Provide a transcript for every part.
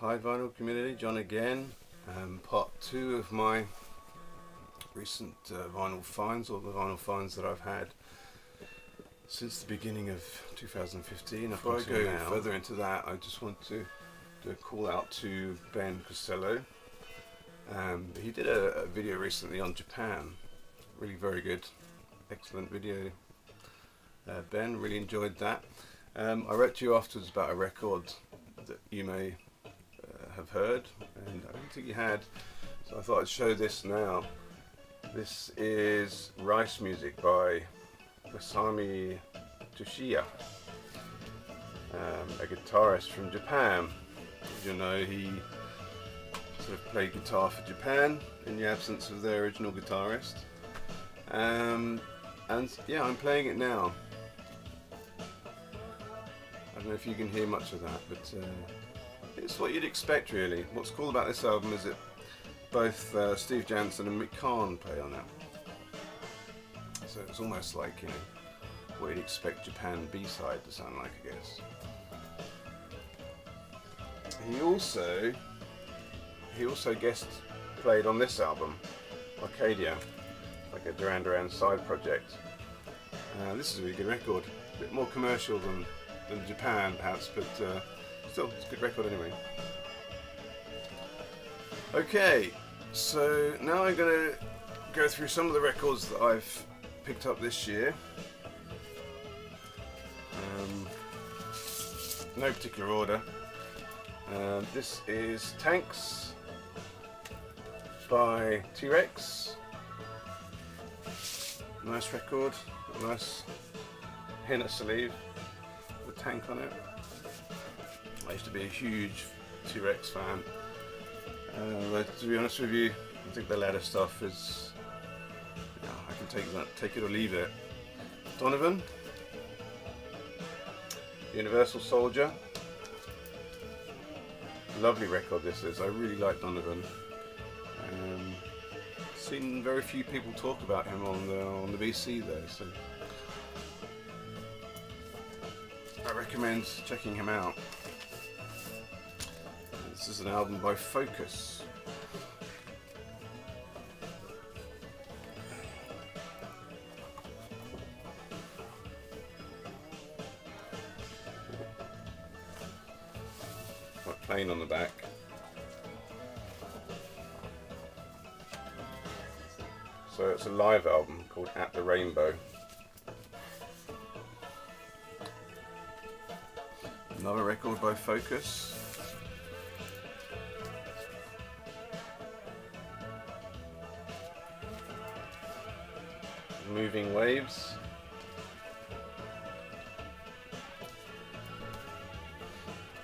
Hi vinyl community, John again. Part 2 of my recent vinyl finds, all the vinyl finds that I've had since the beginning of 2015. Before I go further into that, I just want to do a call out to Ben Costello. He did a video recently on Japan, really very good, excellent video. Ben, really enjoyed that. I wrote to you afterwards about a record that you may have heard, and I don't think you had, so I thought I'd show this now. This is Rice Music by Masami Toshiya, a guitarist from Japan. As you know, he sort of played guitar for Japan in the absence of their original guitarist, and yeah, I'm playing it now. I don't know if you can hear much of that, but it's what you'd expect really. What's cool about this album is that both Steve Jansen and Mick Kahn play on it. So it's almost like, you know, what you'd expect Japan B-side to sound like, I guess. He also guest played on this album, Arcadia, like a Duran Duran side project. This is a really good record, a bit more commercial than Japan perhaps, but still, it's a good record anyway. Okay, so now I'm going to go through some of the records that I've picked up this year. No particular order. This is Tanks by T-Rex. Nice record, a nice henna sleeve with a tank on it. I used to be a huge T-Rex fan, but to be honest with you, I think the latter stuff is, you know, I can take it or leave it. Donovan, Universal Soldier, lovely record this is. I really like Donovan. Seen very few people talk about him on the BC though, so I recommend checking him out. This is an album by Focus. Got plain on the back. So it's a live album called At the Rainbow. Another record by Focus. Moving Waves.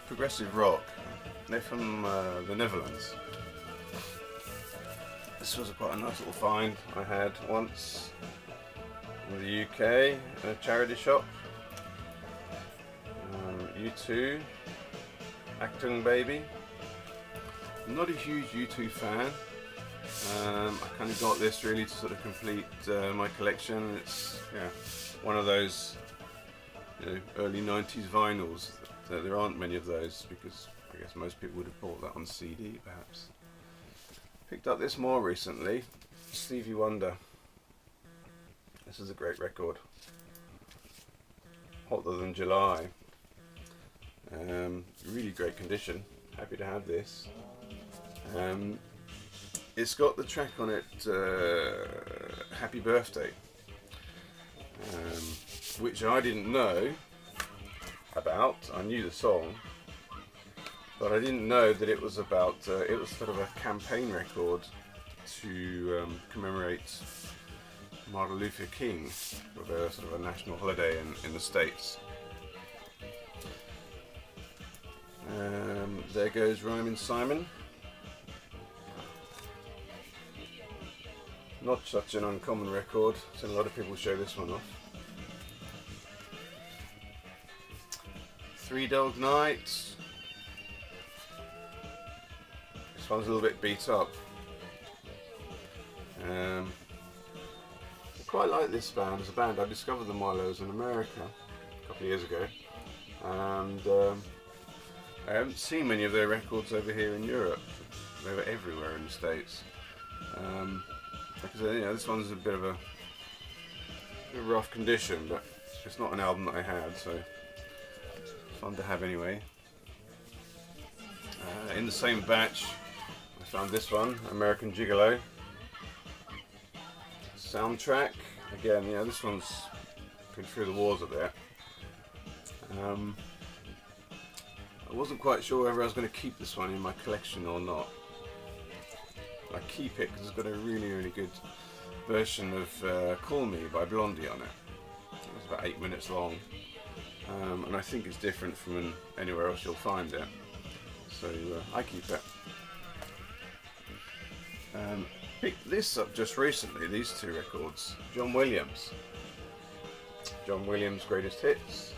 Progressive rock. They're from the Netherlands. This was quite a nice little find I had once in the UK in a charity shop. U2, Actung Baby. I'm not a huge U2 fan. I kind of got this really to sort of complete my collection. It's, yeah, one of those, you know, early 90s vinyls. There aren't many of those because I guess most people would have bought that on CD perhaps. Picked up this more recently, Stevie Wonder. This is a great record. Hotter Than July. Really great condition. Happy to have this. It's got the track on it, Happy Birthday, which I didn't know about. I knew the song, but I didn't know that it was about, it was sort of a campaign record to commemorate Martin Luther King, with a sort of a national holiday in the States. There Goes Rhymin' Simon. Not such an uncommon record, so a lot of people show this one off. Three Dog Night. This one's a little bit beat up. I quite like this band as a band. I discovered them while I was in America a couple of years ago, and I haven't seen many of their records over here in Europe. They were everywhere in the States. Like I said, you know, this one's a bit of a rough condition, but it's not an album that I had, so fun to have anyway. In the same batch, I found this one, American Gigolo soundtrack. Again, yeah, this one's been through the wars a bit. I wasn't quite sure whether I was going to keep this one in my collection or not. I keep it because it's got a really good version of Call Me by Blondie on it. It's about 8 minutes long, and I think it's different from anywhere else you'll find it, so I keep it. Picked this up just recently, these two records. John Williams' Greatest Hits,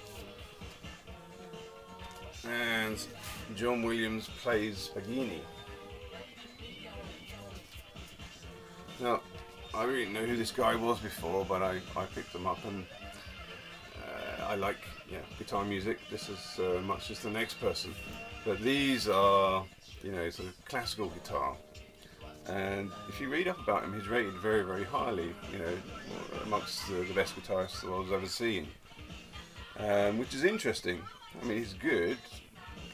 and John Williams Plays Paganini. Now, I really didn't know who this guy was before, but I picked them up, and I like guitar music just as much as the next person. But these are, you know, sort of classical guitar. And if you read up about him, he's rated very highly, you know, amongst the best guitarists the world's ever seen. Which is interesting. I mean, he's good.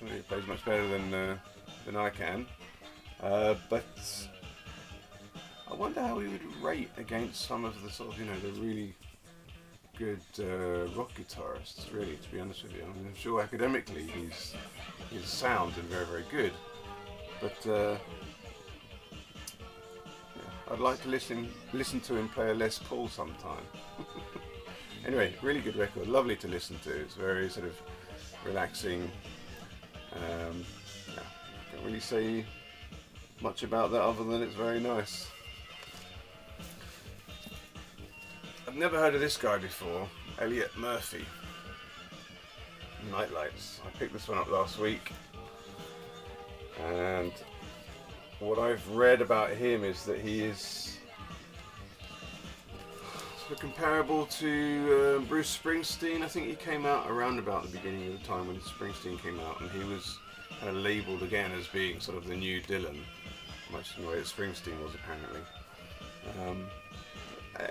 He plays much better than I can. But I wonder how he would rate against some of the sort of, you know, the really good rock guitarists, really, to be honest with you. I mean, I'm sure academically he's sound and very good. But I'd like to listen to him play a Les Paul sometime. Anyway, really good record, lovely to listen to. It's very sort of relaxing. Can't really say much about that other than it's very nice. I've never heard of this guy before, Elliot Murphy. Nightlights. I picked this one up last week, and what I've read about him is that he is sort of comparable to Bruce Springsteen. I think he came out around about the beginning of the time when Springsteen came out, and he was kind of labelled again as being sort of the new Dylan, much in the way that Springsteen was apparently.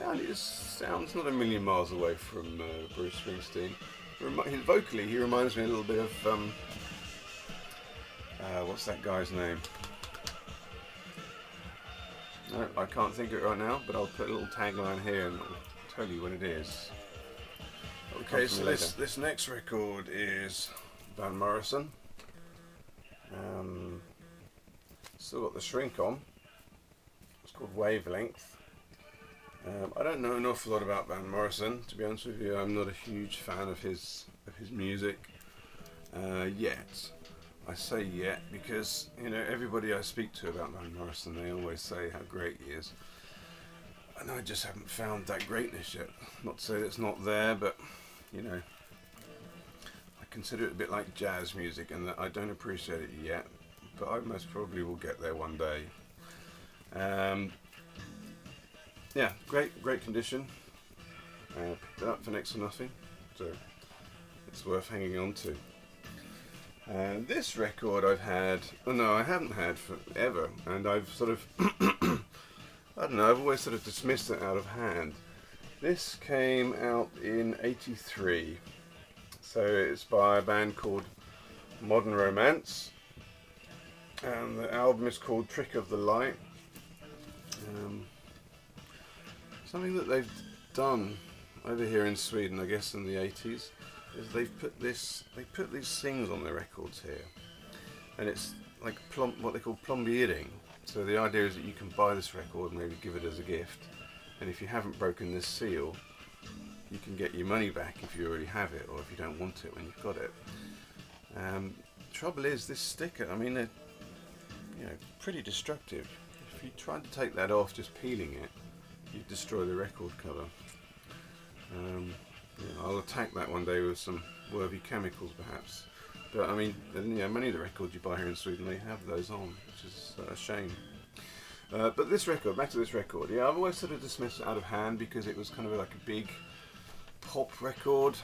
And his sound's not a million miles away from Bruce Springsteen. Vocally, he reminds me a little bit of what's that guy's name? No, I can't think of it right now, but I'll put a little tagline here and I'll tell you what it is. Okay, so this next record is Van Morrison. Still got the shrink on. It's called Wavelength. I don't know an awful lot about Van Morrison, to be honest with you. I'm not a huge fan of his music yet. I say yet because, you know, everybody I speak to about Van Morrison, they always say how great he is, and I just haven't found that greatness yet. Not to say that it's not there, but you know, I consider it a bit like jazz music, and that I don't appreciate it yet, but I most probably will get there one day. Yeah, great condition. Picked it up for next to nothing, so it's worth hanging on to. And this record I've had, oh no, I haven't had forever, and I've sort of, I don't know, I've always sort of dismissed it out of hand. This came out in '83, so it's by a band called Modern Romance, and the album is called Trick of the Light. Something that they've done over here in Sweden, I guess in the 80s, is they put these things on their records here, and it's like what they call plombering. So the idea is that you can buy this record and maybe give it as a gift, and if you haven't broken this seal, you can get your money back if you already have it, or if you don't want it when you've got it. Trouble is, this sticker, I mean, they're, you know, pretty destructive. If you tried to take that off just peeling it, you'd destroy the record cover. Yeah, I'll attack that one day with some worthy chemicals perhaps. But I mean, you know, many of the records you buy here in Sweden, they have those on, which is a shame. But this record, back to this record, yeah, I've always sort of dismissed it out of hand because it was kind of like a big pop record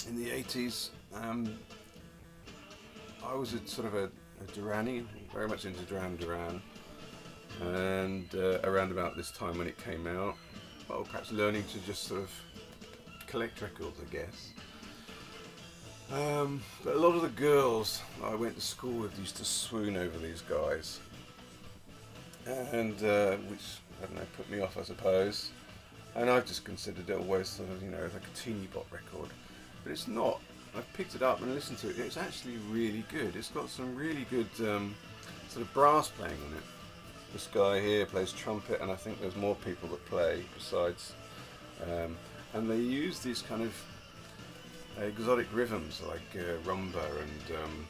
in the 80s. I was a sort of a Durani, very much into Duran, and around about this time when it came out, well, perhaps learning to just sort of collect records, I guess. But a lot of the girls I went to school with used to swoon over these guys, and which, I don't know, put me off, I suppose. And I've just considered it always sort of, you know, like a teeny bop record, but it's not. I've picked it up and listened to it. It's actually really good. It's got some really good sort of brass playing on it. This guy here plays trumpet, and I think there's more people that play besides. And they use these kind of exotic rhythms like rumba and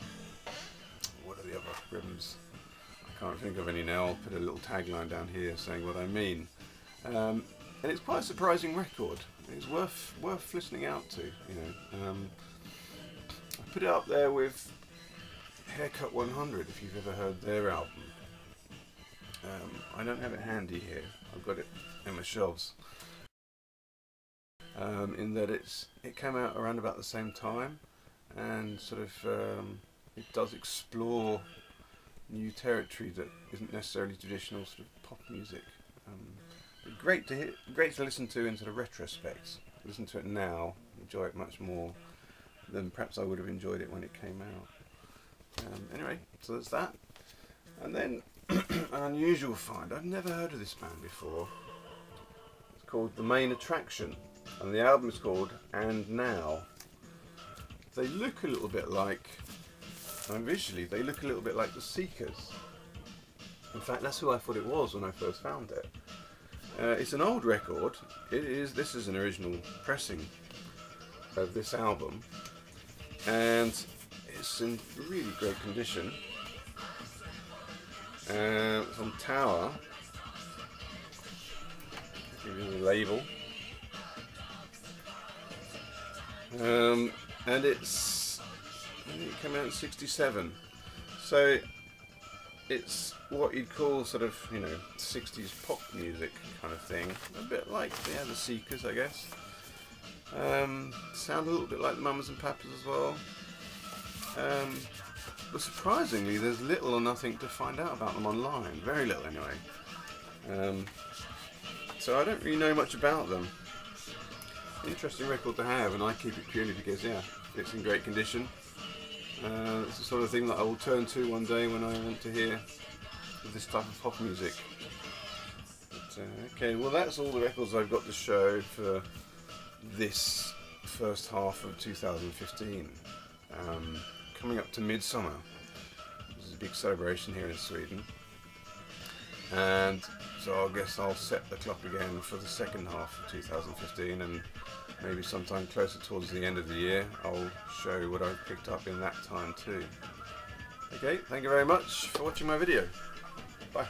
what are the other rhythms? I can't think of any now. I'll put a little tagline down here saying what I mean. And it's quite a surprising record. It's worth listening out to, you know. I put it up there with Haircut 100 if you've ever heard their album. I don't have it handy here. I've got it in my shelves. In that it came out around about the same time, and sort of it does explore new territory that isn't necessarily traditional sort of pop music. Great to listen to in sort of retrospect. Listen to it now, enjoy it much more than perhaps I would have enjoyed it when it came out. Anyway, so that's that. And then an unusual find. I've never heard of this band before. It's called The Main Attraction, and the album is called And Now. They look a little bit like, visually, they look a little bit like The Seekers. In fact, that's who I thought it was when I first found it. It's an old record. This is an original pressing of this album, and it's in really great condition. It's on Tower. I'll give you the label. And I think it came out in '67. So it's what you'd call sort of, you know, 60s pop music kind of thing. A bit like the Seekers, I guess. Sound a little bit like the Mamas and Papas as well. But surprisingly, there's little or nothing to find out about them online. Very little, anyway. So I don't really know much about them. Interesting record to have, and I keep it purely because, yeah, it's in great condition. It's the sort of thing that I will turn to one day when I want to hear this type of pop music. But, okay, well, that's all the records I've got to show for this first half of 2015. Coming up to midsummer. This is a big celebration here in Sweden. And so I guess I'll set the clock again for the second half of 2015, and maybe sometime closer towards the end of the year I'll show you what I've picked up in that time too. Okay, thank you very much for watching my video. Bye.